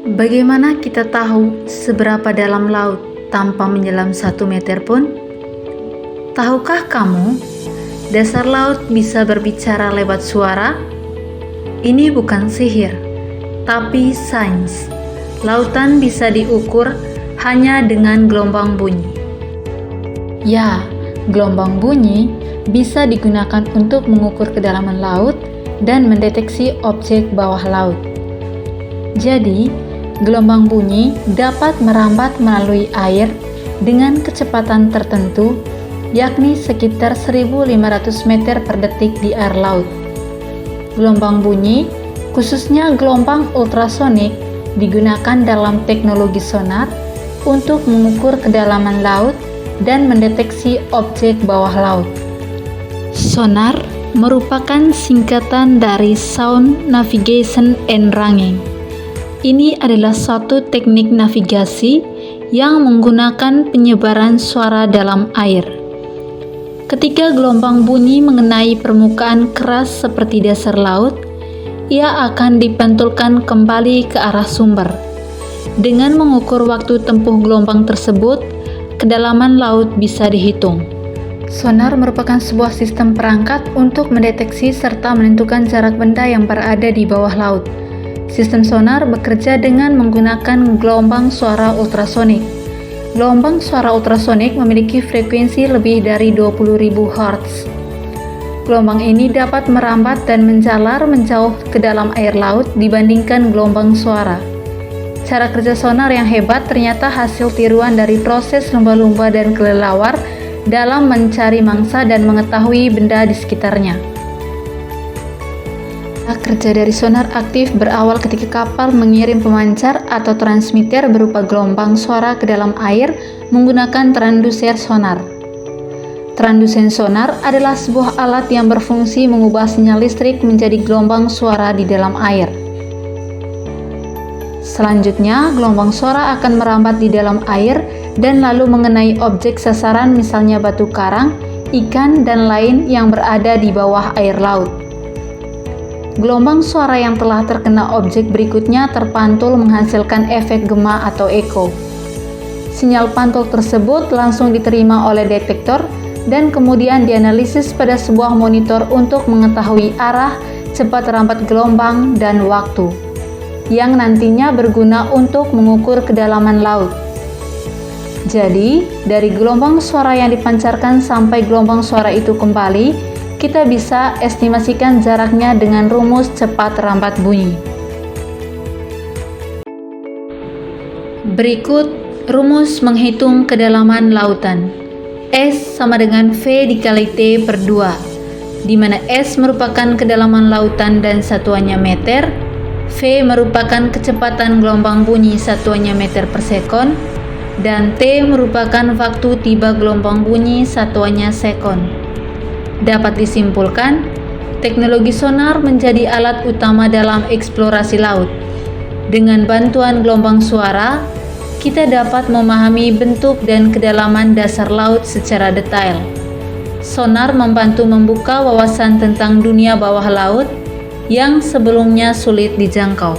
Bagaimana kita tahu seberapa dalam laut tanpa menyelam 1 meter pun? Tahukah kamu, dasar laut bisa berbicara lewat suara? Ini bukan sihir, tapi sains. Lautan bisa diukur hanya dengan gelombang bunyi. Ya, gelombang bunyi bisa digunakan untuk mengukur kedalaman laut dan mendeteksi objek bawah laut. Jadi, gelombang bunyi dapat merambat melalui air dengan kecepatan tertentu, yakni sekitar 1.500 meter per detik di air laut. Gelombang bunyi, khususnya gelombang ultrasonik, digunakan dalam teknologi sonar untuk mengukur kedalaman laut dan mendeteksi objek bawah laut. Sonar merupakan singkatan dari Sound Navigation and Ranging. Ini adalah suatu teknik navigasi yang menggunakan penyebaran suara dalam air. Ketika gelombang bunyi mengenai permukaan keras seperti dasar laut, ia akan dipantulkan kembali ke arah sumber. Dengan mengukur waktu tempuh gelombang tersebut, kedalaman laut bisa dihitung. Sonar merupakan sebuah sistem perangkat untuk mendeteksi serta menentukan jarak benda yang berada di bawah laut. Sistem sonar bekerja dengan menggunakan gelombang suara ultrasonik. Gelombang suara ultrasonik memiliki frekuensi lebih dari 20.000 Hz. Gelombang ini dapat merambat dan menjalar menjauh ke dalam air laut dibandingkan gelombang suara. Cara kerja sonar yang hebat ternyata hasil tiruan dari proses lumba-lumba dan kelelawar dalam mencari mangsa dan mengetahui benda di sekitarnya. Kerja dari sonar aktif berawal ketika kapal mengirim pemancar atau transmitter berupa gelombang suara ke dalam air menggunakan transduser sonar. Transdusen sonar adalah sebuah alat yang berfungsi mengubah sinyal listrik menjadi gelombang suara di dalam air. Selanjutnya, gelombang suara akan merambat di dalam air dan lalu mengenai objek sasaran, misalnya batu karang, ikan, dan lain yang berada di bawah air laut. Gelombang suara yang telah terkena objek berikutnya terpantul menghasilkan efek gema atau eko. Sinyal pantul tersebut langsung diterima oleh detektor dan kemudian dianalisis pada sebuah monitor untuk mengetahui arah, cepat rambat gelombang, dan waktu, yang nantinya berguna untuk mengukur kedalaman laut. Jadi, dari gelombang suara yang dipancarkan sampai gelombang suara itu kembali, kita bisa estimasikan jaraknya dengan rumus cepat rambat bunyi. Berikut rumus menghitung kedalaman lautan. S sama dengan V dikali T per 2, di mana S merupakan kedalaman lautan dan satuannya meter, V merupakan kecepatan gelombang bunyi satuannya meter per sekon, dan T merupakan waktu tiba gelombang bunyi satuannya sekon. Dapat disimpulkan, teknologi sonar menjadi alat utama dalam eksplorasi laut. Dengan bantuan gelombang suara, kita dapat memahami bentuk dan kedalaman dasar laut secara detail. Sonar membantu membuka wawasan tentang dunia bawah laut yang sebelumnya sulit dijangkau.